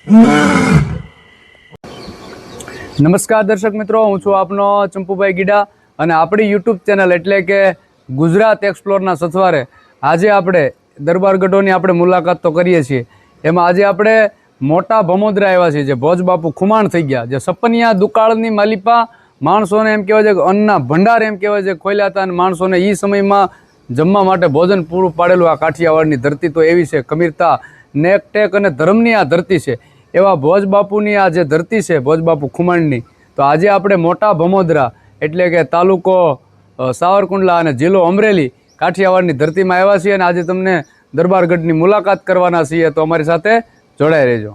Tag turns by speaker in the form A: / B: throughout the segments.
A: નમસ્કાર દર્શક મિત્રો, હું છું આપનો ચંપુભાઈ ગીડા અને આપણી યુટ્યુબ ચેનલ એટલે કે ગુજરાત એક્સપ્લોરના સથવારે આજે આપણે દરબારગઢોની આપણે મુલાકાત તો કરીએ છીએ. એમાં આજે આપણે મોટા ભમોદરા આવ્યા છીએ, જે ભોજ બાપુ ખુમાણ થઈ ગયા, જે સપનિયા દુકાળની માલિપા માણસોને એમ કહેવાય છે કે અન્નના ભંડાર એમ કહેવાય છે ખોલ્યા હતા, અને માણસોને એ સમયમાં જમવા માટે ભોજન પૂરું પાડેલું. આ કાઠિયાવાડની ધરતી તો એવી છે, કમીરતા નેક ટેક અને ધર્મની આ ધરતી છે. એવા ભોજ બાપુની આ જે ધરતી છે, ભોજ બાપુ ખુમાણની, તો આજે આપણે મોટા ભમોદરા એટલે કે તાલુકો સાવરકુંડલા અને જિલ્લો અમરેલી કાઠિયાવાડની ધરતીમાં આવ્યા છીએ, અને આજે તમને દરબારગઢની મુલાકાત કરવાના છીએ. તો અમારી સાથે જોડાઈ રહેજો.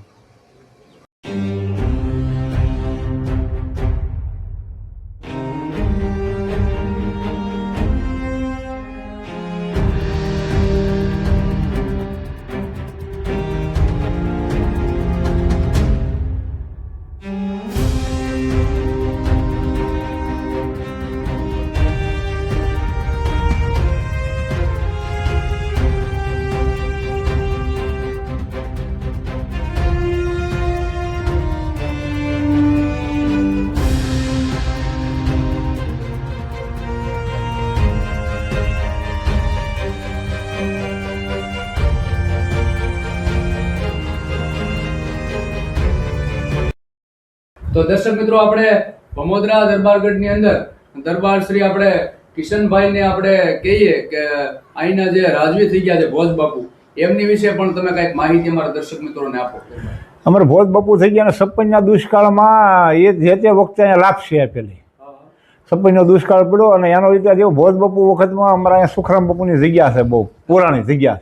A: તો દર્શક મિત્રો, આપણે ભમોદરા દરબારગઢની અંદર દરબાર શ્રી આપણે કિશનભાઈને આપણે કહીએ કે અહીંના જે રાજવી થઈ ગયા છે ભોજ બાપુ, એમની વિશે પણ તમે કંઈક માહિતી અમારા દર્શક મિત્રોને આપો.
B: અમારે ભોજ બાપુ થઈ ગયા, અને સપનના દુષ્કાળમાં એ જે તે વખતે અહીંયા લાપસી આપેલી. સપનનો દુષ્કાળ પડ્યો અને એનો રીતે જેવું ભોજ બાપુ વખતમાં અમારા અહીંયા સુખરામ બાપુની જગ્યા છે, બહુ પુરાણી જગ્યા.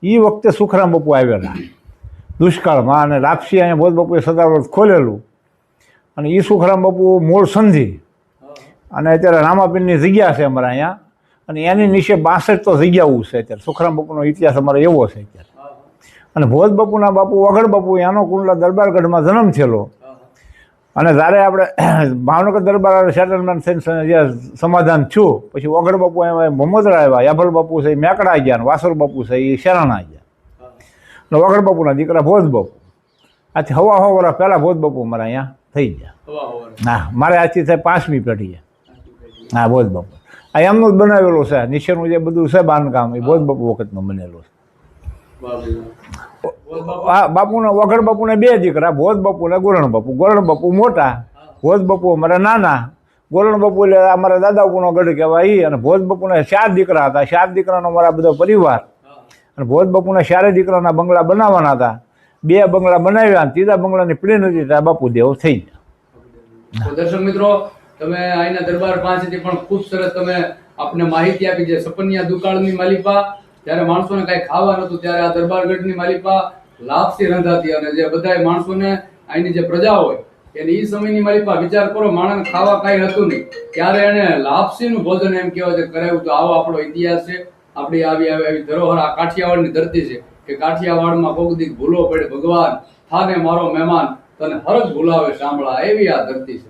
B: એ વખતે સુખરામ બાપુ આવેલા દુષ્કાળમાં, અને લાપસી અહીંયા ભોજ બાપુએ સદાવ્રત ખોલેલું. અને એ સુખરામ બાપુ મૂળ સંધિ, અને અત્યારે રામાપીરની જગ્યા છે અમારા અહીંયા, અને એની નીચે 62 તો જગ્યાઓ છે અત્યારે. સુખરામ બાપુનો ઇતિહાસ અમારો એવો છે અત્યારે. અને ભોજ બાપુના બાપુ વગડ બાપુ એનો કુંડલા દરબારગઢમાં જન્મ થયેલો. અને જ્યારે આપણે ભાવનગર દરબાર સેટલમેન્ટ થઈને જે સમાધાન થયું, પછી વગડ બાપુ એમાં ભમોદરા આવ્યા, યાભલ બાપુ છે એ મેકડા ગયા, અને વાસર બાપુ છે એ શેરાણા ગયા. અને વગડ બાપુના દીકરા ભોજ બાપુ. આથી હવા વર્ષ પહેલાં ભોજ બાપુ અમારા અહીંયા થઈ ગયા. હા, મારે આજથી થાય 5મી પેઢી. હા, ભોજ બાપુ આ એમનું જ બનાવેલું છે. નીચેનું જે બધું છે બાંધકામ, એ ભોજ બાપુ વખતનું બનેલું છે. હા, બાપુના વગડ બાપુને 2 દીકરા, ભોજ બાપુ ને ગોરણ બાપુ. ગોરણ બાપુ મોટા, ભોજ બાપુ અમારા નાના. ગોરણ બાપુ એટલે અમારા દાદા બાપુનો ગઢ કહેવાય. અને ભોજ બાપુને 4 દીકરા હતા. 4 દીકરાનો અમારા બધો પરિવાર. અને ભોજ બાપુના 4 દીકરાના બંગલા બનાવવાના હતા. 2 બંગલા બનાવ્યા, 3જા બંગલાની પ્લેન હતી ત્યાં બાપુ દેવ થઈ ગયા.
A: તો દર્શક મિત્રો, તમે અહીંના દરબાર પાસેથી પણ ખૂબ સરસ તમે આપને માહિતી આપી. છે સપનિયા દુકાળની માલિપા, જ્યારે માણસોને કઈ ખાવા નતું, ત્યારે આ દરબારગઢની માલિપા લાપસી રંધાતી, અને જે બધા માણસોને અહીંની જે પ્રજા હોય એની એ સમયની માલિપા, વિચાર કરો, માણસને ખાવા કઈ હતું નહીં, ત્યારે એને લાપસીનું ભોજન એમ કહેવાય છે કરાવ્યું. તો આવો આપણો ઇતિહાસ છે, આપણી આવી ધરોહર આ કાઠિયાવાડની ધરતી છે કે કાઠિયાવાડમાં કોક દી ભૂલો પડે ભગવાન, થાને મારો મહેમાન તને હરજ ભૂલાવે સાંભળા, એવી આ ધરતી છે.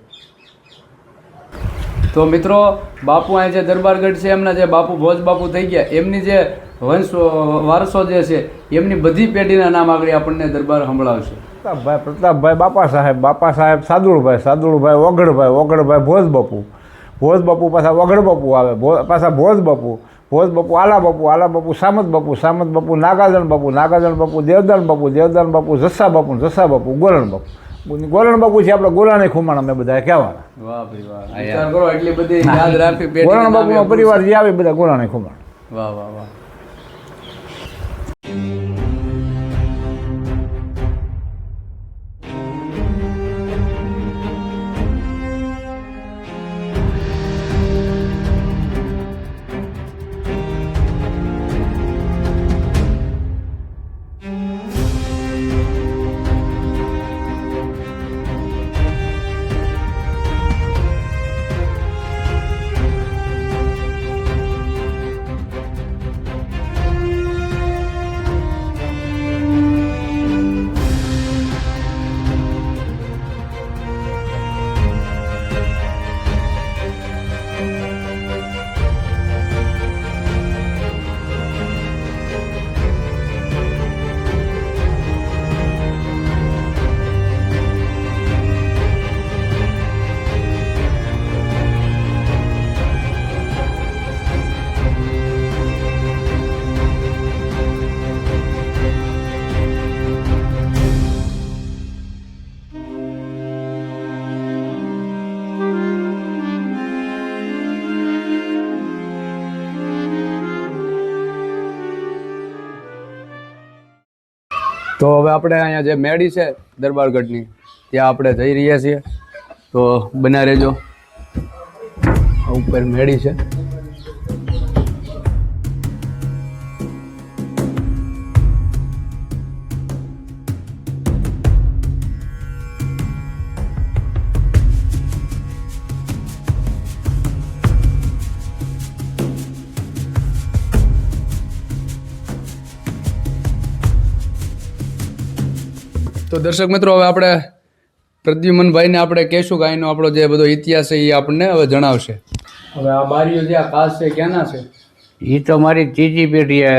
A: તો મિત્રો, બાપુ અહીં જે દરબારગઢ છે, એમના જે બાપુ ભોજ બાપુ થઈ ગયા, એમની જે વંશ વારસો જે છે, એમની બધી પેઢીના નામ આગળ આપણને દરબાર સંભળાવશે.
B: પ્રતાપભાઈ બાપા સાહેબ સાદુળભાઈ વગડભાઈ ભોજ બાપુ પાછા વગડ બાપુ આવે, પાછા ભોજ બાપુ આલા બાપુ સામત બાપુ નાગાજણ બાપુ દેવદાન બાપુ જસ્સા બાપુ ગોરણ બાપુ છે. આપણે ગોરાણી ખુમાણ અમે બધા કહેવાના.
A: વાહ ભાઈ વાહ, વિચાર કરો, એટલી બધી યાદ રાખવી.
B: ગોરણ બાપુનો પરિવાર જે આવે બધા ગોરાણી ખુમાણ.
A: વાહ વાહ વાહ. તો હવે આપણે અહીંયા જે મેડી છે દરબારગઢની ત્યાં આપણે જઈ રહ્યા છીએ. તો બના રહેજો. આ ઉપર મેડી છે. તો દર્શક મિત્રો હવે આપણે પ્રદ્યુમનભાઈને આપણે કહેશું કે અહીંનો આપણો જે બધો ઇતિહાસ છે એ આપણને હવે જણાવશે. હવે આ બારીઓ જે આ કાચ છે ક્યાંના છે?
C: એ તો મારી ત્રીજી પેઢીએ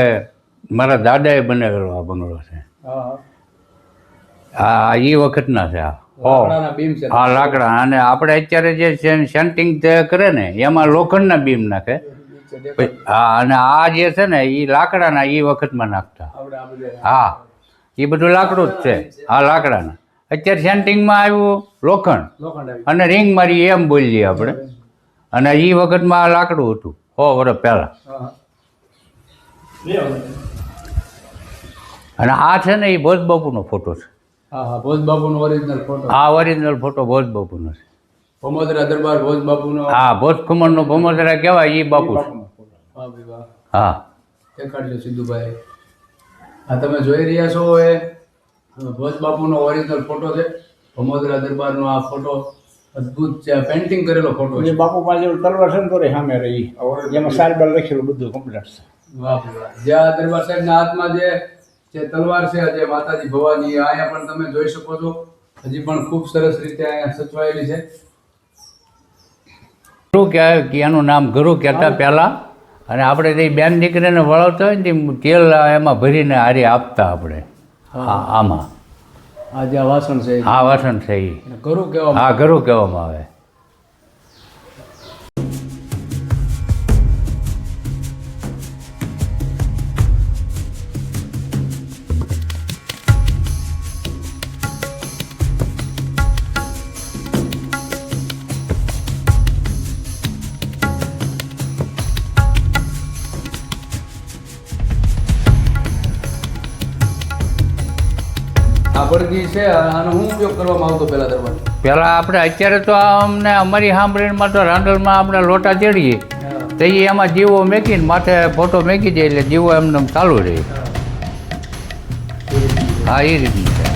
C: મારા દાદાએ બનાવેલો આ બંગલો છે. આ એ વખતના છે.
A: લાકડાના બીમ છે.
C: હા, લાકડા. અને આપણે અત્યારે જે સેન્ટિંગ કરે ને એમાં લોખંડના બીમ નાખે. હા, અને આ જે છે ને એ લાકડાના એ વખતમાં નાખતા. હા, એ બધું લાકડું જ છે. હા, લાકડાના. અત્યારે સેન્ટિંગમાં આવ્યું લોખંડ અને રિંગ મારી એમ બોલીએ આપણે. અને એ વખતમાં આ લાકડું હતું 100 વર્ષ પહેલાં. અને આ છે ને એ ભોજ બાપુનો ફોટો છે.
A: હા, ભોજ બાપુનો ઓરિજિનલ ફોટો.
C: આ ઓરિજિનલ ફોટો ભોજ બાપુનો છે.
A: ભમોદરા દરબાર ભોજ બાપુનો.
C: હા, ભોજ ખુમરનો ભમોદરા કહેવાય એ બાપુ છે.
A: વાહ ભાઈ વાહ.
C: હા,
A: દેખાડજો સિદ્ધુભાઈ. આ તમે જોઈ રહ્યા છો એ ભોજ બાપુનો ઓરિજિનલ ફોટો છે. ભમોદરા દરબારનો આ ફોટો અદ્ભુત છે. પેન્ટિંગ કરેલો ફોટો છે.
B: બાપુ પાસે તલવાર છે ને તો સામે રહી જેમાં સારબાર લખેલું બધું કમ્પ્લીટ છે.
A: વાહ ભાઈ વાહ. જે આ દરબાર સાહેબના હાથમાં જે તલવાર છે જે માતાજી ભવાની અહીંયા પણ તમે જોઈ શકો છો. હજી પણ ખૂબ સરસ રીતે અહીંયા સચવાયેલી છે.
C: ગુરુ કહેવાય કે એનું નામ ગુરુ કહેતા પહેલાં. અને આપણે તે બેન દીકરીને વળાવતા હોય ને તે તેલ એમાં ભરીને હારી આપતા આપણે. હા, આમાં
A: આ જે વાસણ છે
C: આ વાસણ છે એ
A: ઘરું કેવા.
C: હા, ઘરું કહેવામાં આવે.
A: આ પડઘી છે આનો શું ઉપયોગ કરવામાં આવતો પહેલા દરબાર?
C: પહેલાં આપણે અત્યારે તો અમને અમારી સાંભળીમાં તો રાંડલમાં આપણે લોટા ચડીએ તો એ એમાં જીવો મેકીને માથે ફોટો મેકી દે એટલે જીવો એમને ચાલુ રહે. હા, એ રીતનું છે.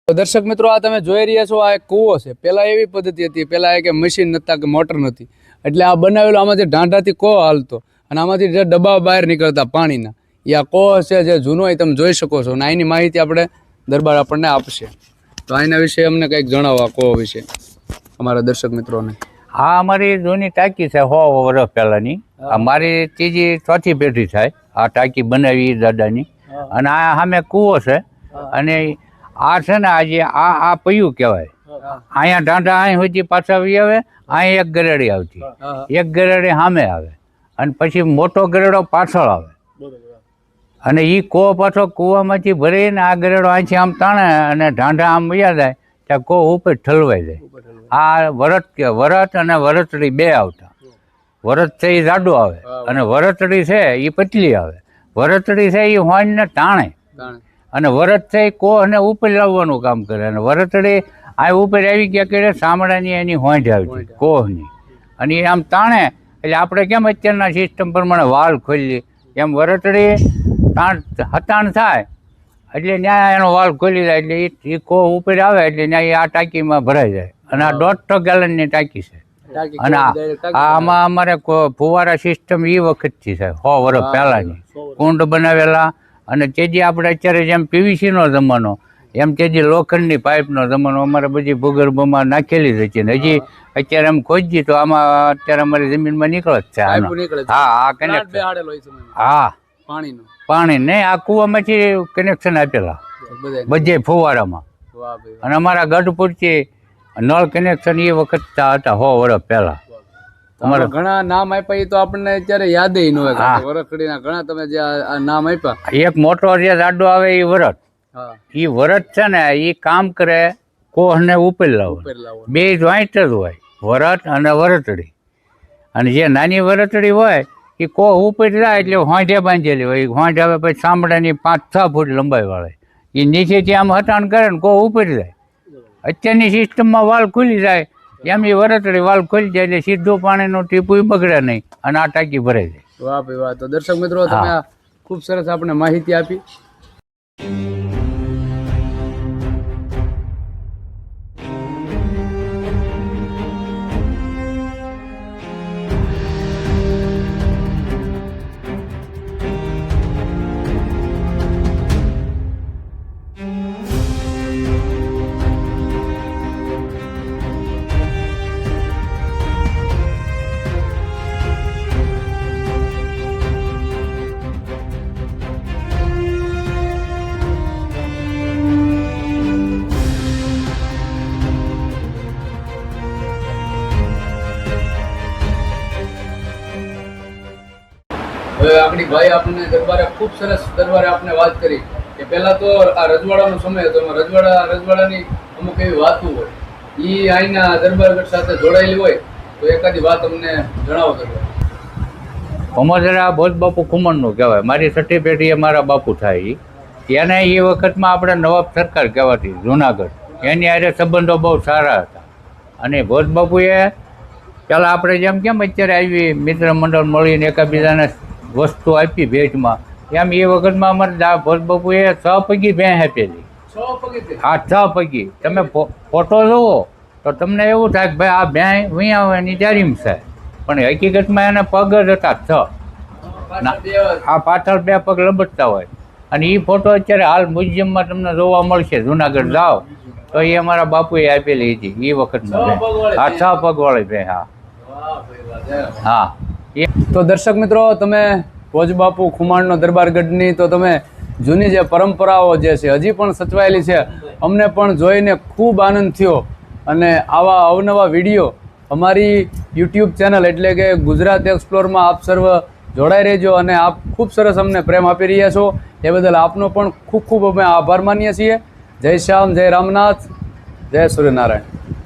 A: તો દર્શક મિત્રો આ તમે જોઈ રહ્યા છો આ એક કૂવો છે. પહેલાં એવી પદ્ધતિ હતી, પહેલાં કે મશીન નહોતા કે મોટર નહોતી એટલે આ બનાવેલો આમાંથી ઢાંઢાથી કોહ હાલતો અને આમાંથી જે ડબ્બા બહાર નીકળતા પાણીના એ આ કોહ છે જે જૂનો એ તમે જોઈ શકો છો. અને અહીંની માહિતી આપણે દરબાર આપણને આપશે. તો આના વિશે અમને કંઈક જણાવો આ કોહ વિશે અમારા દર્શક મિત્રોને.
C: આ અમારી જૂની ટાંકી છે 100 વર્ષ પહેલાંની. અમારી ત્રીજી ચોથી પેઢી થાય આ ટાંકી બનાવી દાદાની. અને આ સામે કૂવો છે. અને આ છે ને આજે આ પૈયું કહેવાય. અહીંયા ઢાંઢા અહીં સુધી પાછા આવી આવે. અહીં એક ગરેડી આવતી, એક ગરેડી સામે આવે અને પછી મોટો ગરેડો પાછળ આવે. અને એ કોહ પાછો કૂવામાંથી ભરીને આ ગરેડો અહીંથી આમ તાણે અને ઢાંઢા આમ વયા જાય ત્યાં કોહ ઉપર ઠલવાઈ જાય. આ વરત અને વરતડી બે આવતા. વરત છે એ જાડું આવે અને વરતડી છે એ પતલી આવે. વરતડી છે એ હોંજને તાણે અને વરત છે એ કોહને ઉપર લાવવાનું કામ કરે. અને વરતડી આ ઉપર આવી ગયા કે ચામડાની એની હોંજ આવતી કોહની અને એ આમ તાણે એટલે આપણે કેમ અત્યારના સિસ્ટમ પ્રમાણે વાલ ખોલીએ એમ વરતડી હતાણ થાય એટલે ત્યાં એનો વાલ્વ ખોલી જાય એટલે એ કોહ ઉપર આવે એટલે ત્યાં આ ટાંકીમાં ભરાઈ જાય અને આ 1.5 ગેલનની ટાંકી છે અને આમાં અમારે ફુવારા સિસ્ટમ એ વખતથી છે 100 વર્ષ પહેલાંની કુંડ બનાવેલા અને તેજી આપણે અત્યારે જેમ પીવીસીનો જમાનો એમ તેજી લોખંડની પાઇપનો જમાનો અમારે બધી ભૂગર્ભમાં નાખેલી જ છે ને હજી અત્યારે એમ ખોજી તો આમાં અત્યારે અમારી જમીનમાં નીકળે જ છે હા આ કનેક્ટ હા પાણી નહીં આ કૂવામાંથી કનેક્શન આપેલા બધે ફુવારામાં અને અમારા ગઢ પૂરતી નળ કનેક્શન એ વખત હતા 100 વર્ષ પહેલા
A: તમારે ઘણા નામ આપ્યા એ તો આપણને અત્યારે યાદ ન હોય વરખડીના ઘણા તમે જે આ નામ આપ્યા
C: એક મોટો જે જાડો આવે એ વરત એ વરત છે ને એ કામ કરે કોહ ને ઉપર લાવે બે જોઈન્ટ જ હોય વરત અને વરતડી અને જે નાની વરતડી હોય એ કોહ ઉપર જાય એટલે હોંઢે બાંધેલી હોય હોંઢ આવે પછી સાંભળાની 5-6 ફૂટ લંબાઈ વાળે એ નીચેથી આમ હટાણ કરે ને કોહ ઉપર જાય અત્યારની સિસ્ટમમાં વાલ ખુલી જાય એમ એ વરતડી વાલ ખુલી જાય એટલે સીધું પાણીનું ટીપું બગડે નહીં અને આ ટાંકી ભરાઈ જાય
A: વાહ ભાઈ વાહ તો દર્શક મિત્રો તમે ખૂબ સરસ આપણે માહિતી આપી હવે આપણી ભાઈ આપણને દરબારે ખૂબ સરસ દરબારે આપણે વાત કરી કે પહેલા તો આ રજવાડાનો સમય હતો એમાં રજવાડાની અમુક એવી વાતો હોય એ અહીંના દરબારગઢ સાથે જોડાયેલી હોય તો એકાદી વાત અમને જણાવો દરબાર
C: અમોદરા ભોજ બાપુ ખુમણનું કહેવાય મારી 6ઠી પેઢીએ મારા બાપુ થાય એને એ વખતમાં આપણે નવાબ સરકાર કહેવાતી જુનાગઢ એની હારે સંબંધો બહુ સારા હતા અને ભોજ બાપુએ પહેલાં આપણે જેમ કેમ અત્યારે આવી મિત્ર મંડળ મળીને એકબીજાને વસ્તુ આપી ભેટમાં એમ એ વખતમાં અમારે ભોજ બાપુએ 6 પગી ભેંસ આપેલી હા 6 પગી તમે ફોટો જુઓ તો તમને એવું થાય કે ભાઈ આ ભેંસ વિયાવાની જારીમ છે પણ હકીકતમાં એને પગ જ હતા 6 આ પાછળ 2 પગ લબડતા હોય અને એ ફોટો અત્યારે હાલ મ્યુઝિયમમાં તમને જોવા મળશે જુનાગઢ જાઓ તો એ અમારા બાપુએ આપેલી હતી એ વખતમાં આ 6 પગવાળી ભેંસ હા
A: તો દર્શક મિત્રો તમે ભોજ બાપુ ખુમાણનો દરબારગઢની તો તમે જૂની જે પરંપરાઓ જે છે હજી પણ સચવાયેલી છે અમને પણ જોઈને ખૂબ આનંદ થયો અને આવા અવનવા વિડીયો અમારી યુટ્યુબ ચેનલ એટલે કે ગુજરાત એક્સપ્લોરમાં આપ સર્વ જોડાઈ રહેજો અને આપ ખૂબ સરસ અમને પ્રેમ આપી રહ્યા છો એ બદલ આપનો પણ ખૂબ ખૂબ અમે આભાર માનીએ છીએ જય શ્યામ જય રામનાથ જય સૂર્યનારાયણ